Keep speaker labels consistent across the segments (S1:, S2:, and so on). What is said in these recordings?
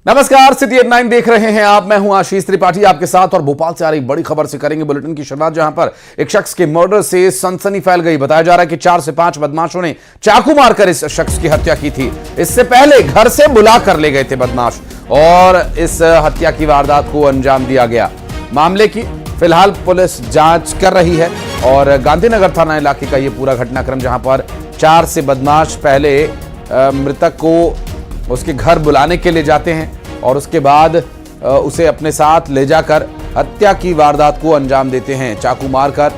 S1: नमस्कार, सिटी 9 देख रहे हैं आप। मैं हूं आशीष त्रिपाठी आपके साथ और भोपाल से आ रही बड़ी खबर से करेंगे बुलेटिन की शुरुआत, जहां पर एक शख्स के मर्डर से सनसनी फैल गई। बताया जा रहा है कि 4 से 5 बदमाशों ने चाकू मारकर इस शख्स की हत्या की थी। इससे पहले घर से बुला कर ले गए थे बदमाश और इस हत्या की वारदात को अंजाम दिया गया। मामले की फिलहाल पुलिस जांच कर रही है और गांधीनगर थाना इलाके का यह पूरा घटनाक्रम, जहां पर 4 से बदमाश पहले मृतक को उसके घर बुलाने के लिए जाते हैं और उसके बाद उसे अपने साथ ले जाकर हत्या की वारदात को अंजाम देते हैं। चाकू मारकर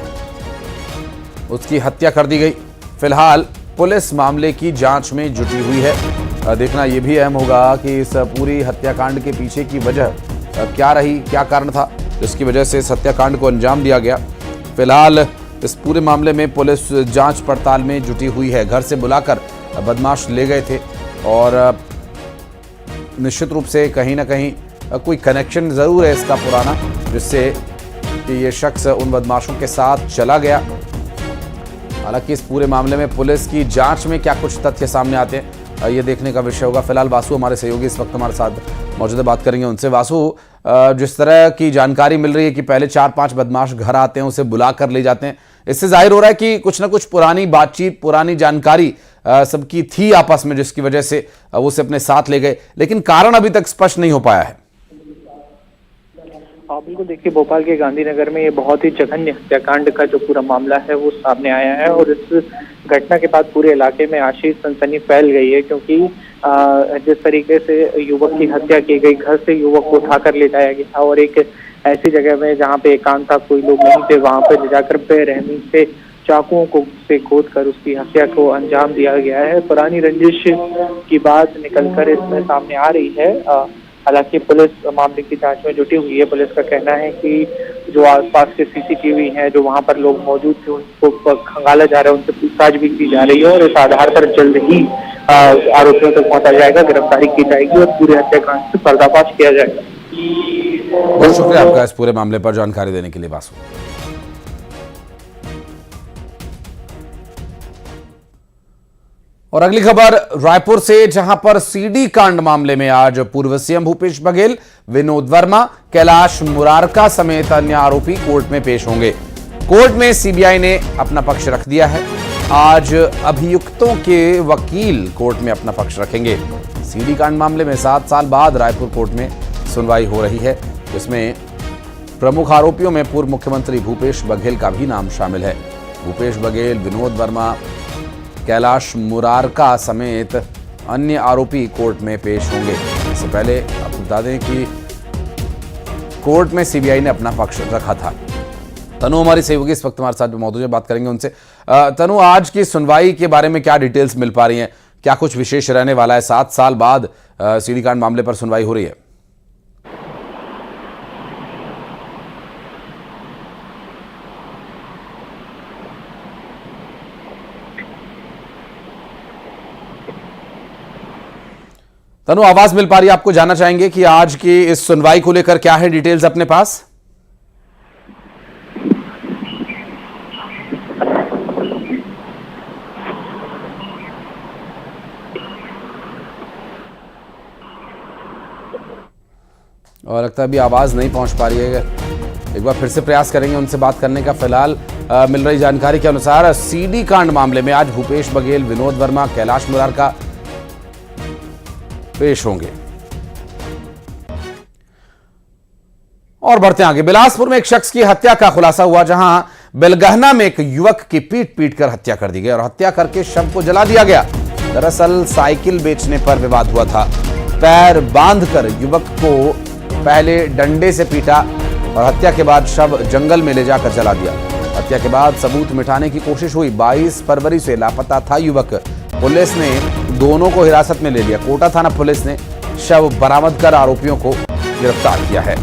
S1: उसकी हत्या कर दी गई। फिलहाल पुलिस मामले की जांच में जुटी हुई है। देखना यह भी अहम होगा कि इस पूरी हत्याकांड के पीछे की वजह क्या रही, क्या कारण था जिसकी वजह से इस हत्याकांड को अंजाम दिया गया। फिलहाल इस पूरे मामले में पुलिस जांच पड़ताल में जुटी हुई है। घर से बुलाकर बदमाश ले गए थे और निश्चित रूप से कहीं ना कहीं कोई कनेक्शन जरूर है इसका पुराना, जिससे कि ये शख्स उन बदमाशों के साथ चला गया। हालांकि इस पूरे मामले में पुलिस की जांच में क्या कुछ तथ्य सामने आते हैं ये देखने का विषय होगा। फिलहाल वासु हमारे सहयोगी इस वक्त हमारे साथ मौजूद है, बात करेंगे उनसे। वासु, जिस तरह की जानकारी मिल रही है कि पहले 4-5 बदमाश घर आते हैं, उसे बुला कर ले जाते हैं, इससे जाहिर हो रहा है कि कुछ ना कुछ पुरानी बातचीत, पुरानी जानकारी सबकी थी आपस में, जिसकी वजह से वो उसे अपने साथ ले गए, लेकिन कारण अभी तक स्पष्ट नहीं हो पाया है।
S2: बिल्कुल, देखिए भोपाल के गांधीनगर में ये बहुत ही जघन्य हत्याकांड का जो पूरा मामला है वो सामने आया है और इस घटना के बाद पूरे इलाके में आशीष सनसनी फैल गई है, क्योंकि जिस तरीके से युवक की हत्या की गई, घर से युवक को उठाकर ले जाया गया और एक ऐसी जगह में जहाँ पे एकांत था, कोई लोग नहीं थे, वहां पे ले जाकर बेरहमी से चाकुओं को से खोद कर उसकी हत्या को अंजाम दिया गया है। पुरानी रंजिश की बात निकलकर इसमें सामने आ रही है। हालांकि पुलिस मामले की जांच में जुटी हुई है। पुलिस का कहना है कि जो आसपास के सीसीटीवी हैं, जो वहां पर लोग मौजूद थे, उनको खंगाला जा रहा है, उनसे पूछताछ भी की जा रही है और इस आधार पर जल्द ही आरोपियों तक पहुंचा जाएगा, गिरफ्तारी की जाएगी और पूरे हत्याकांड से पर्दाफाश किया जाएगा।
S1: बहुत शुक्रिया आपका इस पूरे मामले पर जानकारी देने के लिए वासु। और अगली खबर रायपुर से, जहां पर सीडी कांड मामले में आज पूर्व सीएम भूपेश बघेल, विनोद वर्मा, कैलाश मुरारका समेत अन्य आरोपी कोर्ट में पेश होंगे। कोर्ट में सीबीआई ने अपना पक्ष रख दिया है। आज अभियुक्तों के वकील कोर्ट में अपना पक्ष रखेंगे। सीडी कांड मामले में 7 साल बाद रायपुर कोर्ट में सुनवाई हो रही है। इसमें प्रमुख आरोपियों में पूर्व मुख्यमंत्री भूपेश बघेल का भी नाम शामिल है। भूपेश बघेल, विनोद वर्मा, कैलाश मुरारका समेत अन्य आरोपी कोर्ट में पेश होंगे। इससे पहले आपको बता दें कि कोर्ट में सीबीआई ने अपना पक्ष रखा था। तनु हमारी सहयोगी इस वक्त हमारे साथ मौजूद है, बात करेंगे उनसे। तनु, आज की सुनवाई के बारे में क्या डिटेल्स मिल पा रही हैं? क्या कुछ विशेष रहने वाला है? 7 साल बाद सीडी कांड मामले पर सुनवाई हो रही है। तनु, आवाज मिल पा रही है आपको? जानना चाहेंगे कि आज की इस सुनवाई को लेकर क्या है डिटेल्स अपने पास? और लगता है अभी आवाज नहीं पहुंच पा रही है। एक बार फिर से प्रयास करेंगे उनसे बात करने का। फिलहाल मिल रही जानकारी के अनुसार सीडी कांड मामले में आज भूपेश बघेल, विनोद वर्मा, कैलाश मुरारका पेश होंगे। और बढ़ते आगे, बिलासपुर में एक शख्स की हत्या का खुलासा हुआ, जहां बेलगहना में एक युवक की पीट कर हत्या कर दी गई और हत्या करके शव को जला दिया गया। दरअसल साइकिल बेचने पर विवाद हुआ था। पैर बांधकर युवक को पहले डंडे से पीटा और हत्या के बाद शव जंगल में ले जाकर जला दिया। हत्या के बाद सबूत मिटाने की कोशिश हुई। 22 फरवरी से लापता था युवक। पुलिस ने दोनों को हिरासत में ले लिया। कोटा थाना पुलिस ने शव बरामद कर आरोपियों को गिरफ्तार किया है।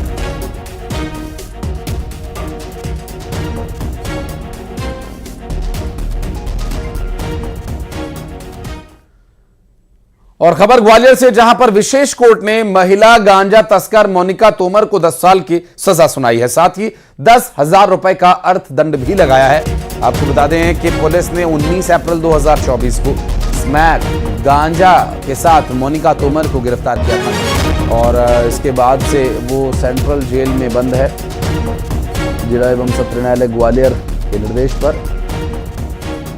S1: और खबर ग्वालियर से, जहां पर विशेष कोर्ट ने महिला गांजा तस्कर मोनिका तोमर को 10 साल की सजा सुनाई है। साथ ही 10,000 रुपए का अर्थदंड भी लगाया है। आपको बता दें कि पुलिस ने 19 अप्रैल 2024 को स्मैक गांजा के साथ मोनिका तोमर को गिरफ्तार किया था। और इसके बाद से वो सेंट्रल जेल में बंद है। जिला एवं सत्र न्यायालय ग्वालियर के निर्देश पर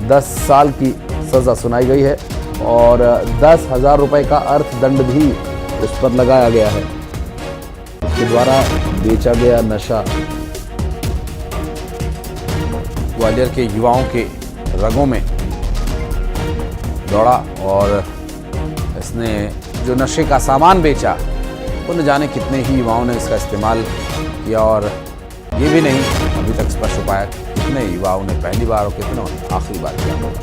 S1: 10 साल की सजा सुनाई गई है और 10,000 रुपए का अर्थदंड भी उस पर लगाया गया है। उसके द्वारा बेचा गया नशा ग्वालियर के युवाओं के रगों में दौड़ा और इसने जो नशे का सामान बेचा वो न जाने कितने ही युवाओं ने इसका इस्तेमाल किया और ये भी नहीं अभी तक स्पष्ट हो पाया कितने युवाओं ने पहली बार और कितनों ने आखिरी बार किया होगा।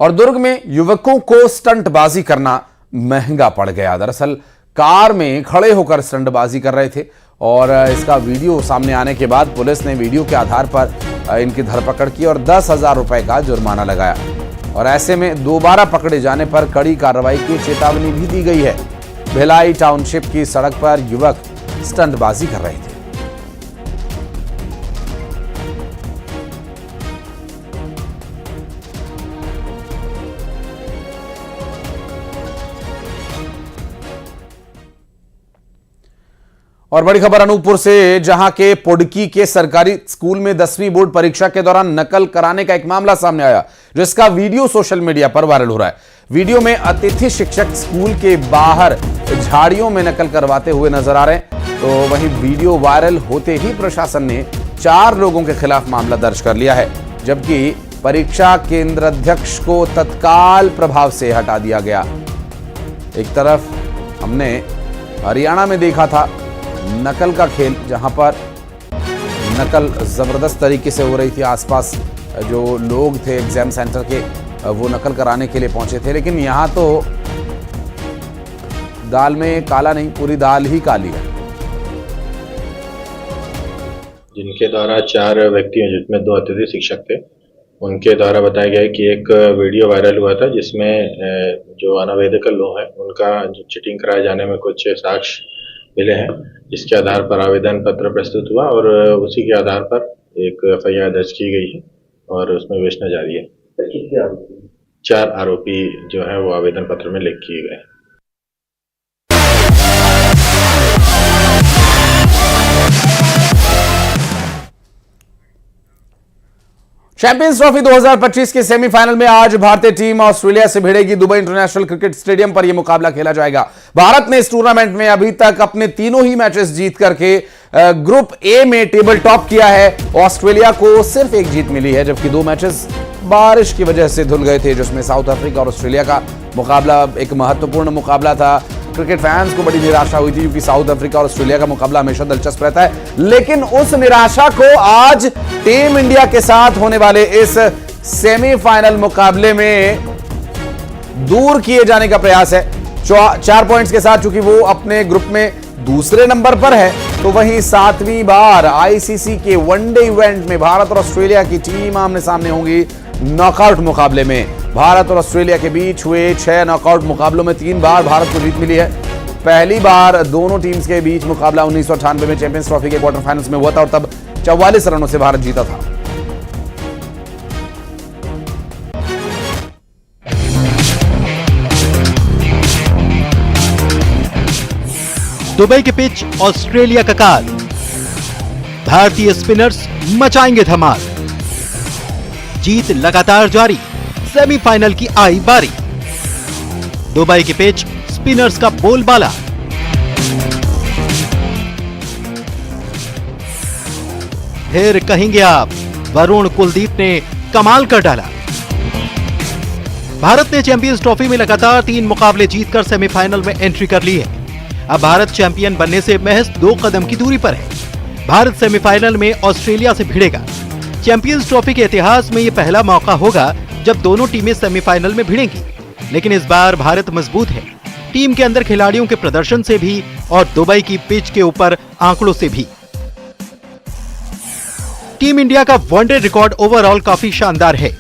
S1: और दुर्ग में युवकों को स्टंटबाजी करना महंगा पड़ गया। दरअसल कार में खड़े होकर स्टंटबाजी कर रहे थे और इसका वीडियो सामने आने के बाद पुलिस ने वीडियो के आधार पर इनकी धरपकड़ की और 10,000 रुपए का जुर्माना लगाया और ऐसे में दोबारा पकड़े जाने पर कड़ी कार्रवाई की चेतावनी भी दी गई है। भिलाई टाउनशिप की सड़क पर युवक स्टंटबाजी कर रहे थे। और बड़ी खबर अनूपपुर से, जहां के पुडकी के सरकारी स्कूल में 10वीं बोर्ड परीक्षा के दौरान नकल कराने का एक मामला सामने आया, जिसका वीडियो सोशल मीडिया पर वायरल हो रहा है। वीडियो में अतिथि शिक्षक स्कूल के बाहर झाड़ियों में नकल करवाते हुए नजर आ रहे हैं। तो वहीं वीडियो वायरल होते ही प्रशासन ने 4 लोगों के खिलाफ मामला दर्ज कर लिया है, जबकि परीक्षा केंद्र अध्यक्ष को तत्काल प्रभाव से हटा दिया गया। एक तरफ हमने हरियाणा में देखा था नकल का खेल, जहां पर नकल जबरदस्त तरीके से हो रही थी। आसपास जो लोग थे एग्जाम सेंटर के वो नकल कराने के लिए पहुंचे थे, लेकिन यहां तो दाल में काला नहीं, पूरी दाल ही काली है।
S3: जिनके द्वारा 4 व्यक्ति हैं, जिसमें 2 अतिथि शिक्षक थे, उनके द्वारा बताया गया कि एक वीडियो वायरल हुआ था जिसमें जो अनावेदक लोग हैं उनका जो चीटिंग कराए जाने में कुछ साक्ष्य मिले हैं, जिसके आधार पर आवेदन पत्र प्रस्तुत हुआ और उसी के आधार पर एक FIR दर्ज की गई है और उसमें विवेचना जारी है। 4 आरोपी जो है वो आवेदन पत्र में लिख किए गए।
S1: चैंपियंस ट्रॉफी 2025 के सेमीफाइनल में आज भारतीय टीम ऑस्ट्रेलिया से भिड़ेगी। दुबई इंटरनेशनल क्रिकेट स्टेडियम पर यह मुकाबला खेला जाएगा। भारत ने इस टूर्नामेंट में अभी तक अपने तीनों ही मैचेस जीत करके ग्रुप ए में टेबल टॉप किया है। ऑस्ट्रेलिया को सिर्फ 1 जीत मिली है, जबकि 2 मैचेस बारिश की वजह से धुल गए थे, जिसमें साउथ अफ्रीका और ऑस्ट्रेलिया का मुकाबला एक महत्वपूर्ण मुकाबला था। क्रिकेट फैंस को बड़ी निराशा हुई थी क्योंकि साउथ अफ्रीका और ऑस्ट्रेलिया का मुकाबला हमेशा दिलचस्प रहता है, लेकिन उस निराशा को आज टीम इंडिया के साथ होने वाले इस सेमीफाइनल मुकाबले में दूर किए जाने का प्रयास है। 4 पॉइंट्स के साथ, चूंकि वो अपने ग्रुप में दूसरे नंबर पर है, तो वहीं 7वीं बार आईसीसी के वनडे इवेंट में भारत और ऑस्ट्रेलिया की टीम आमने सामने होंगी नॉकआउट मुकाबले में। भारत और ऑस्ट्रेलिया के बीच हुए 6 नॉकआउट मुकाबलों में 3 बार भारत को जीत मिली है। पहली बार दोनों टीम्स के बीच मुकाबला 1998 में चैंपियंस ट्रॉफी के क्वार्टर फाइनल्स में हुआ था और तब 44 रनों से भारत जीता था।
S4: दुबई के पिच ऑस्ट्रेलिया का काल, भारतीय स्पिनर्स मचाएंगे धमाल। जीत लगातार जारी, सेमीफाइनल की आई बारी। दुबई की पिच स्पिनर्स का बोलबाला। फिर कहेंगे आप, वरुण कुलदीप ने कमाल कर डाला। भारत ने चैंपियंस ट्रॉफी में लगातार 3 मुकाबले जीतकर सेमीफाइनल में एंट्री कर ली है। अब भारत चैंपियन बनने से महज 2 कदम की दूरी पर है। भारत सेमीफाइनल में ऑस्ट्रेलिया से भिड़ेगा। चैंपियंस ट्रॉफी के इतिहास में यह पहला मौका होगा जब दोनों टीमें सेमीफाइनल में भिड़ेंगी, लेकिन इस बार भारत मजबूत है, टीम के अंदर खिलाड़ियों के प्रदर्शन से भी और दुबई की पिच के ऊपर आंकड़ों से भी। टीम इंडिया का वनडे रिकॉर्ड ओवरऑल काफी शानदार है।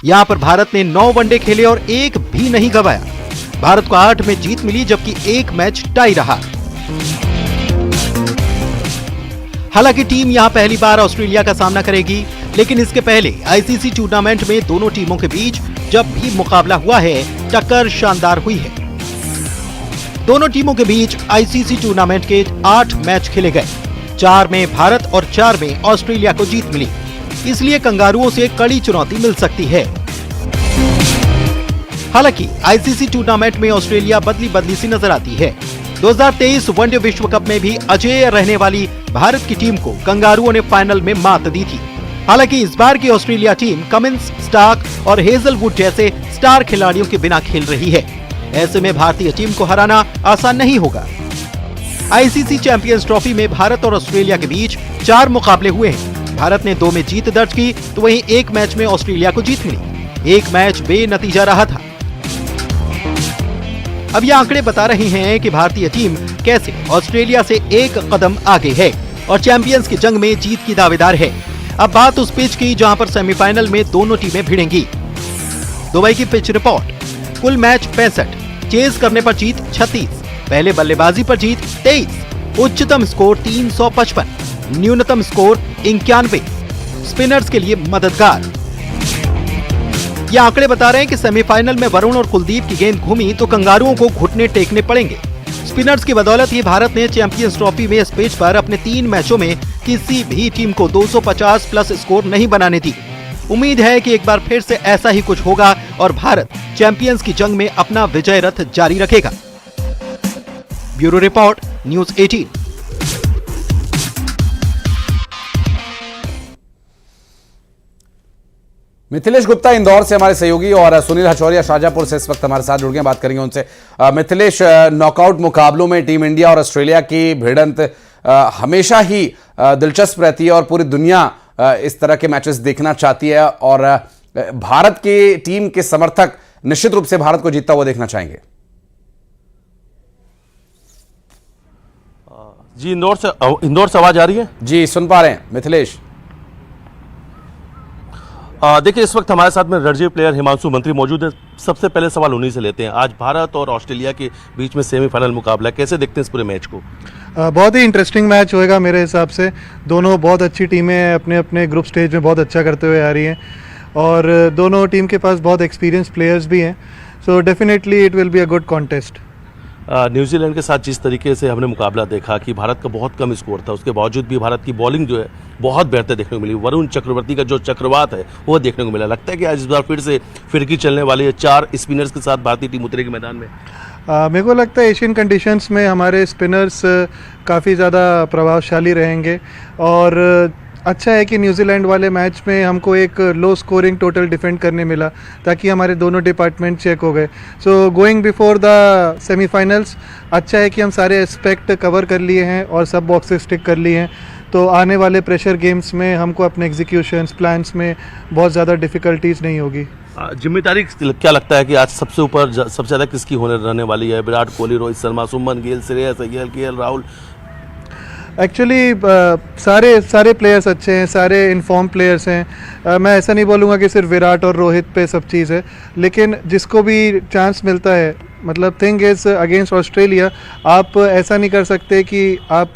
S4: यहां पर भारत ने 9 वनडे खेले और 1 भी नहीं गंवाया। भारत को 8 में जीत मिली, जबकि 1 मैच टाई रहा। हालांकि टीम यहां पहली बार ऑस्ट्रेलिया का सामना करेगी, लेकिन इसके पहले आईसीसी टूर्नामेंट में दोनों टीमों के बीच जब भी मुकाबला हुआ है, टक्कर शानदार हुई है। दोनों टीमों के बीच आईसीसी टूर्नामेंट के 8 मैच खेले गए। 4 में भारत और 4 में ऑस्ट्रेलिया को जीत मिली, इसलिए कंगारुओं से कड़ी चुनौती मिल सकती है। हालांकि आईसीसी टूर्नामेंट में ऑस्ट्रेलिया बदली बदली सी नजर आती है। 2023 वनडे विश्व कप में भी अजेय रहने वाली भारत की टीम को कंगारुओं ने फाइनल में मात दी थी। हालांकि इस बार की ऑस्ट्रेलिया टीम कमिंस, स्टार्क और हेजलवुड जैसे स्टार खिलाड़ियों के बिना खेल रही है। ऐसे में भारतीय टीम को हराना आसान नहीं होगा। आईसीसी चैंपियंस ट्रॉफी में भारत और ऑस्ट्रेलिया के बीच 4 मुकाबले हुए हैं। भारत ने 2 में जीत दर्ज की तो वहीं 1 मैच में ऑस्ट्रेलिया को जीत मिली। 1 मैच बेनतीजा रहा था। अब ये आंकड़े बता रहे हैं कि भारतीय टीम कैसे ऑस्ट्रेलिया से 1 कदम आगे है और चैंपियंस की जंग में जीत की दावेदार है। अब बात उस पिच की जहां पर सेमीफाइनल में दोनों टीमें भिड़ेंगी। दुबई की पिच रिपोर्ट। कुल मैच 65, चेज करने पर जीत 36, पहले बल्लेबाजी पर जीत 23, उच्चतम स्कोर 355, न्यूनतम स्कोर 91, स्पिनर्स के लिए मददगार। ये आंकड़े बता रहे हैं कि सेमीफाइनल में वरुण और कुलदीप की गेंद घूमी तो कंगारुओं को घुटने टेकने पड़ेंगे। स्पिनर्स की बदौलत ही भारत ने चैंपियंस ट्रॉफी में इस पिच पर अपने 3 मैचों में किसी भी टीम को 250 प्लस स्कोर नहीं बनाने दी। उम्मीद है कि एक बार फिर से ऐसा ही कुछ होगा और भारत चैंपियंस की जंग में अपना विजय रथ जारी रखेगा। Bureau report, news 18।
S1: Mithilesh Gupta Indore से हमारे सहयोगी और सुनील हचौरिया शाहजहांपुर से इस वक्त हमारे साथ जुड़ गए, बात करेंगे उनसे। मिथिलेश, नॉकआउट मुकाबलों में टीम इंडिया और ऑस्ट्रेलिया की भिड़ंत हमेशा ही दिलचस्प रहती है और पूरी दुनिया इस तरह के मैचेस देखना चाहती है और भारत की टीम के समर्थक निश्चित रूप से भारत को जीतता हुआ देखना चाहेंगे।
S5: जी, इंदौर से आवाज आ रही है?
S1: जी, सुन पा रहे हैं मिथिलेश।
S5: देखिए, इस वक्त हमारे साथ में रणजी प्लेयर हिमांशु मंत्री मौजूद है। सबसे पहले सवाल उन्हीं से लेते हैं। आज भारत और ऑस्ट्रेलिया के बीच में सेमीफाइनल मुकाबला है, कैसे देखते हैं इस पूरे मैच को?
S6: बहुत ही इंटरेस्टिंग मैच होएगा मेरे हिसाब से। दोनों बहुत अच्छी टीमें हैं, अपने अपने ग्रुप स्टेज में बहुत अच्छा करते हुए आ रही हैं और दोनों टीम के पास बहुत एक्सपीरियंस प्लेयर्स भी हैं। So definitely it will be a good contest.
S5: New Zealand के साथ जिस तरीके से हमने मुकाबला देखा कि भारत का बहुत कम स्कोर था, उसके बावजूद भी भारत की बॉलिंग जो है बहुत बेहतर देखने को मिली। वरुण चक्रवर्ती का जो चक्रवात है वो देखने को मिला। लगता है कि आज इस बार फिर से फिरकी चलने वाली है, 4 स्पिनर्स के साथ भारतीय टीम उतरेगी मैदान में।
S6: मेरे को लगता है एशियन कंडीशंस में हमारे स्पिनर्स काफ़ी ज़्यादा प्रभावशाली रहेंगे और अच्छा है कि न्यूजीलैंड वाले मैच में हमको एक लो स्कोरिंग टोटल डिफेंड करने मिला ताकि हमारे दोनों डिपार्टमेंट चेक हो गए। So going before the semifinals अच्छा है कि हम सारे एस्पेक्ट कवर कर लिए हैं और सब बॉक्सेस टिक कर लिए हैं, तो आने वाले प्रेशर गेम्स में हमको अपने एग्जीक्यूशंस प्लान्स में बहुत ज़्यादा डिफ़िकल्टीज नहीं होगी।
S5: जिम्मेदारी क्या लगता है कि आज सबसे ऊपर सबसे ज़्यादा किसकी रहने वाली है? विराट कोहली, रोहित शर्मा, सुमन गिल, श्रेयस अय्यर, केएल राहुल?
S6: एक्चुअली सारे प्लेयर्स अच्छे हैं, सारे इन्फॉर्म प्लेयर्स हैं। मैं ऐसा नहीं बोलूँगा कि सिर्फ विराट और रोहित पे सब चीज़ है, लेकिन जिसको भी चांस मिलता है, मतलब थिंग इज़ अगेंस्ट ऑस्ट्रेलिया आप ऐसा नहीं कर सकते कि आप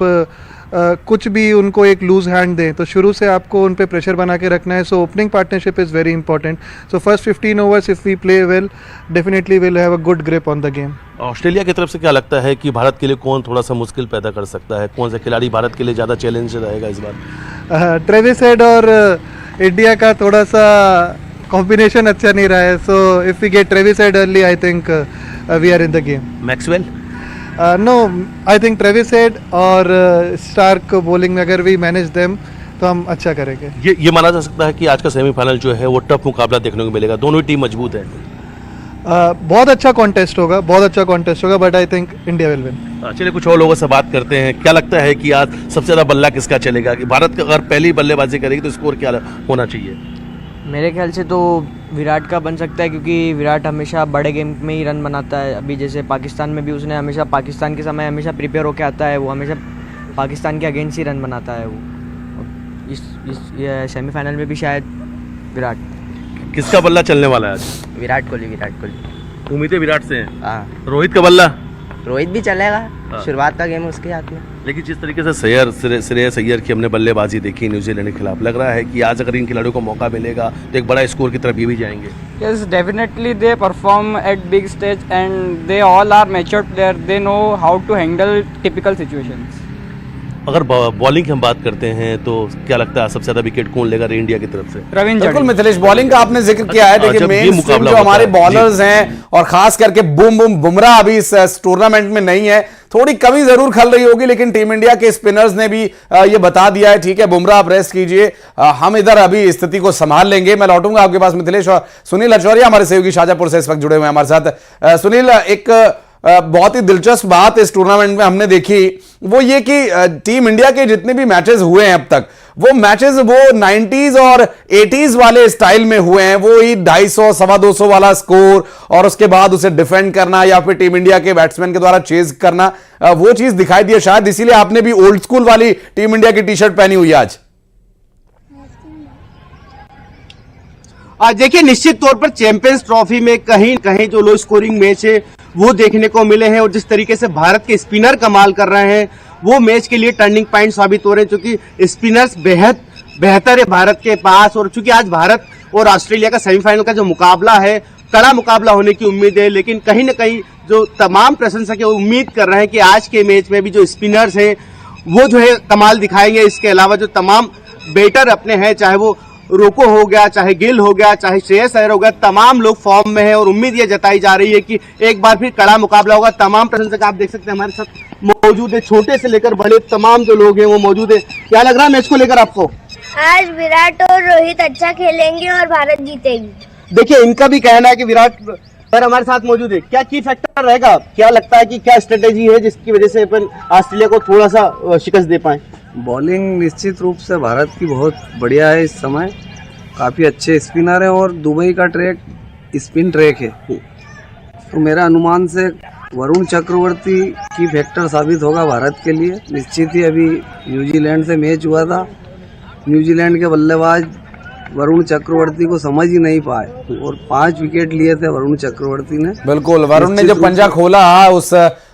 S6: कुछ भी उनको एक लूज हैंड दें, तो शुरू से आपको उन पे प्रेशर बना के रखना है। So opening partnership is very important. So first 15 overs if we play well definitely will have a good grip on the game.
S5: Australia की तरफ से क्या लगता है कि भारत के लिए कौन थोड़ा सा मुश्किल पैदा कर सकता है? कौन सा खिलाड़ी भारत के लिए ज़्यादा चैलेंज रहेगा इस बार?
S6: ट्रेविस हेड और इंडिया का थोड़ा सा कॉम्बिनेशन अच्छा नहीं रहा है। So if we get Travis Head early I think we are in the game.
S5: Maxwell?
S6: No, I think Travis Head और स्टार्क बॉलिंग में अगर वी मैनेज देम तो हम अच्छा करेंगे।
S5: ये माना जा सकता है कि आज का सेमीफाइनल जो है वो टफ मुकाबला देखने को मिलेगा, दोनों टीम मजबूत है।
S6: बहुत अच्छा कॉन्टेस्ट होगा, but I think India will win.
S5: चलिए कुछ और लोगों से बात करते हैं। क्या लगता है कि आज सबसे ज़्यादा बल्ला किसका चलेगा? कि भारत अगर पहली बल्लेबाजी करेगी तो स्कोर क्या होना चाहिए?
S7: मेरे ख्याल से तो विराट का बन सकता है, क्योंकि विराट हमेशा बड़े गेम में ही रन बनाता है। अभी जैसे पाकिस्तान में भी उसने हमेशा पाकिस्तान के समय हमेशा प्रिपेयर होकर आता है, वो हमेशा पाकिस्तान के अगेंस्ट ही रन बनाता है वो। इस सेमीफाइनल में भी शायद विराट।
S5: किसका बल्ला चलने वाला है आज?
S7: विराट कोहली।
S5: उम्मीदें विराट से हैं।
S7: हाँ।
S5: रोहित का बल्ला?
S8: रोहित भी चलेगा, शुरुआत का गेम उसके हाथ में।
S5: लेकिन जिस तरीके से श्रेयस अय्यर की हमने बल्लेबाजी देखी न्यूजीलैंड के खिलाफ, लग रहा है कि आज अगर इन खिलाड़ियों को मौका मिलेगा तो एक बड़ा स्कोर की तरफ ये भी जाएंगे।
S9: Yes, definitely they perform at big stage and they all are matured player. They know how to handle typical situations.
S5: अगर बॉलिंग की हम बात करते हैं तो क्या लगता है सबसे ज्यादा विकेट कौन लेगा इंडिया की तरफ से?
S1: रविंद्र बिल्कुल मिथिलेश, बॉलिंग का आपने जिक्र किया है। देखिए मेन स्ट्रीम जो हमारे बॉलर्स हैं और खास करके बुमराह अभी इस टूर्नामेंट में नहीं है, थोड़ी कमी जरूर खल रही होगी, लेकिन टीम इंडिया के स्पिनर्स ने भी ये बता दिया है ठीक है बुमराह आप रेस्ट कीजिए, हम इधर अभी स्थिति को संभाल लेंगे। मैं लौटूंगा आपके पास मिथिलेश, और सुनील अचौरिया हमारे सहयोगी शाजापुर से इस वक्त जुड़े हुए हैं हमारे साथ। सुनील, एक बहुत ही दिलचस्प बात इस टूर्नामेंट में हमने देखी, वो ये कि टीम इंडिया के जितने भी मैचेस हुए हैं अब तक, वो मैचेस वो 90s और 80s वाले स्टाइल में हुए हैं। वो ही 250 सवा 200 वाला स्कोर और उसके बाद उसे डिफेंड करना या फिर टीम इंडिया के बैट्समैन के द्वारा चेज करना, वो चीज दिखाई दी है शायद, इसीलिए आपने भी ओल्ड स्कूल वाली टीम इंडिया की टी शर्ट पहनी हुई है आज।
S10: देखिए निश्चित तौर पर चैंपियंस ट्रॉफी में कहीं कहीं जो लो स्कोरिंग मैच है वो देखने को मिले हैं, और जिस तरीके से भारत के स्पिनर कमाल कर रहे हैं वो मैच के लिए टर्निंग पॉइंट साबित हो रहे हैं, क्योंकि स्पिनर्स बेहद बेहतर है भारत के पास। और चूंकि आज भारत और ऑस्ट्रेलिया का सेमीफाइनल का जो मुकाबला है कड़ा मुकाबला होने की उम्मीद है, लेकिन कहीं ना कहीं जो तमाम प्रशंसक उम्मीद कर रहे हैं कि आज के मैच में भी जो स्पिनर्स हैं वो जो है कमाल दिखाएंगे। इसके अलावा जो तमाम बैटर अपने हैं, चाहे वो रोको हो गया, चाहे गिल हो गया, चाहे श्रेयस अय्यर हो गया, तमाम लोग फॉर्म में हैं और उम्मीद ये जताई जा रही है कि एक बार फिर कड़ा मुकाबला होगा। तमाम प्रशंसक आप देख सकते हैं हमारे साथ मौजूद है, छोटे से लेकर बड़े तमाम जो लोग हैं वो मौजूद है। क्या लग रहा है मैच को लेकर आपको?
S11: आज विराट और रोहित अच्छा खेलेंगे और भारत जीतेगी।
S10: देखिए इनका भी कहना है कि विराट सर हमारे साथ मौजूद है, क्या की फैक्टर रहेगा, क्या लगता है कि क्या स्ट्रेटेजी है जिसकी वजह से अपन ऑस्ट्रेलिया को थोड़ा सा शिकस्त दे पाए?
S12: बॉलिंग निश्चित रूप से भारत की बहुत बढ़िया है, इस समय काफ़ी अच्छे स्पिनर हैं और दुबई का ट्रैक स्पिन ट्रैक है, तो मेरा अनुमान से वरुण चक्रवर्ती की फैक्टर साबित होगा भारत के लिए। निश्चित ही अभी न्यूजीलैंड से मैच हुआ था, न्यूजीलैंड के बल्लेबाज वरुण चक्रवर्ती को समझ ही नहीं पाए और 5 विकेट लिए थे वरुण चक्रवर्ती ने।
S1: बिल्कुल, वरुण ने जो पंजा खोला उस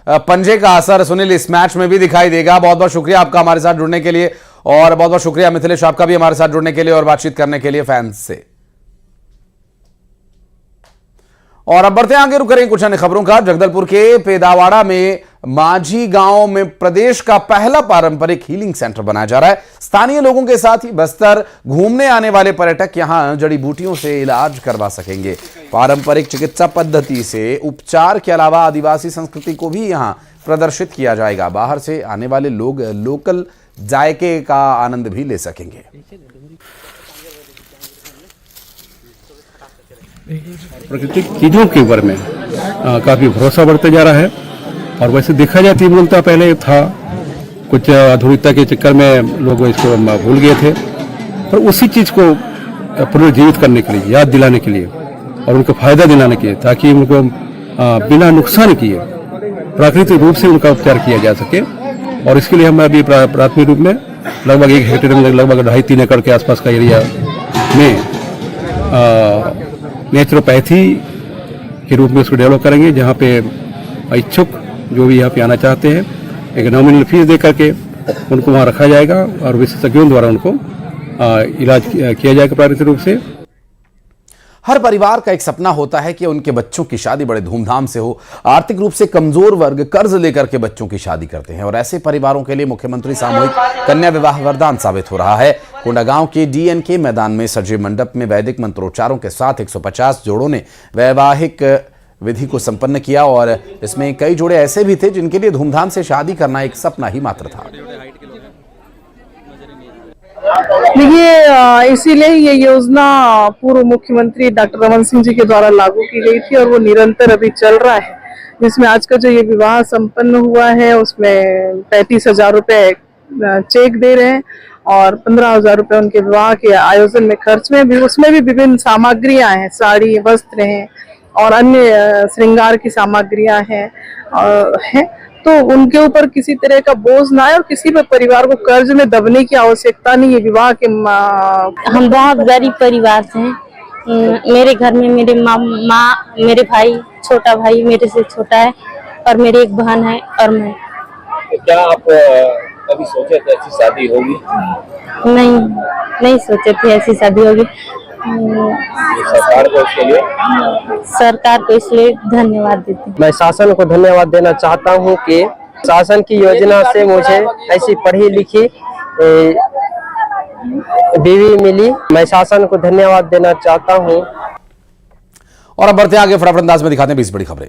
S1: पंजे का असर सुनील इस मैच में भी दिखाई देगा। बहुत बहुत शुक्रिया आपका हमारे साथ जुड़ने के लिए, और बहुत बहुत शुक्रिया मिथिलेश आपका भी हमारे साथ जुड़ने के लिए और बातचीत करने के लिए फैंस से। और अब बढ़ते आगे, रुक करें कुछ अन्य खबरों का। जगदलपुर के पेदावाड़ा में माझी गांव में प्रदेश का पहला पारंपरिक हीलिंग सेंटर बनाया जा रहा है। स्थानीय लोगों के साथ ही बस्तर घूमने आने वाले पर्यटक यहां जड़ी बूटियों से इलाज करवा सकेंगे। पारंपरिक चिकित्सा पद्धति से उपचार के अलावा आदिवासी संस्कृति को भी यहां प्रदर्शित किया जाएगा। बाहर से आने वाले लोग लोकल जायके का आनंद भी ले सकेंगे।
S13: प्राकृतिक चीज़ों के ऊपर में काफ़ी भरोसा बढ़ते जा रहा है, और वैसे देखा जाए 3 बोलता पहले था, कुछ आधुनिकता के चक्कर में लोग इसको भूल गए थे, पर उसी चीज़ को पुनर्जीवित करने के लिए, याद दिलाने के लिए और उनको फायदा दिलाने के लिए, ताकि उनको बिना नुकसान किए प्राकृतिक रूप से उनका उपचार किया जा सके। और इसके लिए हम अभी प्राथमिक रूप में लगभग 1 हेक्टेयर में लगभग 2.5-3 एकड़ के आसपास का एरिया में नेचुरोपैथी के रूप में उसको डेवलप करेंगे, जहाँ पे इच्छुक जो भी यहाँ पे आना चाहते हैं एक नॉमिनल फीस दे करके उनको वहाँ रखा जाएगा और विशेषज्ञों द्वारा उनको इलाज किया जाएगा प्राकृतिक रूप से।
S1: हर परिवार का एक सपना होता है कि उनके बच्चों की शादी बड़े धूमधाम से हो। आर्थिक रूप से कमजोर वर्ग कर्ज लेकर के बच्चों की शादी करते हैं और ऐसे परिवारों के लिए मुख्यमंत्री सामूहिक कन्या विवाह वरदान साबित हो रहा है। कोंडागांव के DNK मैदान में सजे मंडप में वैदिक मंत्रोच्चारों के साथ 150 जोड़ों ने वैवाहिक विधि को संपन्न किया और इसमें कई जोड़े ऐसे भी थे जिनके लिए धूमधाम से शादी करना एक सपना ही मात्र था।
S14: देखिए, इसीलिए ये योजना पूर्व मुख्यमंत्री डॉक्टर रमन सिंह जी के द्वारा लागू की गई थी और वो निरंतर अभी चल रहा है, जिसमें आज का जो ये विवाह संपन्न हुआ है उसमें 35,000 रुपए चेक दे रहे हैं और 15,000 रुपए उनके विवाह के आयोजन में खर्च में भी, उसमें भी विभिन्न सामग्रियां हैं, साड़ी, वस्त्र हैं और अन्य श्रृंगार की सामग्रियां हैं तो उनके ऊपर किसी तरह का बोझ ना आए और किसी भी परिवार को कर्ज में दबने की आवश्यकता नहीं है। विवाह के
S15: हम बहुत गरीब परिवार से हैं। मेरे घर में मेरे माँ, मेरे भाई, छोटा भाई मेरे से छोटा है और मेरी एक बहन है और मैं।
S16: तो क्या आप कभी सोचे थे ऐसी शादी होगी?
S15: नहीं सोचे थे ऐसी शादी होगी। सरकार को इसलिए धन्यवाद देती हूँ।
S17: मैं शासन को धन्यवाद देना चाहता हूँ कि शासन की योजना से मुझे ऐसी पढ़ी लिखी बीवी मिली। मैं शासन को धन्यवाद देना चाहता हूँ।
S1: और अब बढ़ते आगे, फटाफट अंदाज में दिखाते हैं 20 बड़ी खबरें।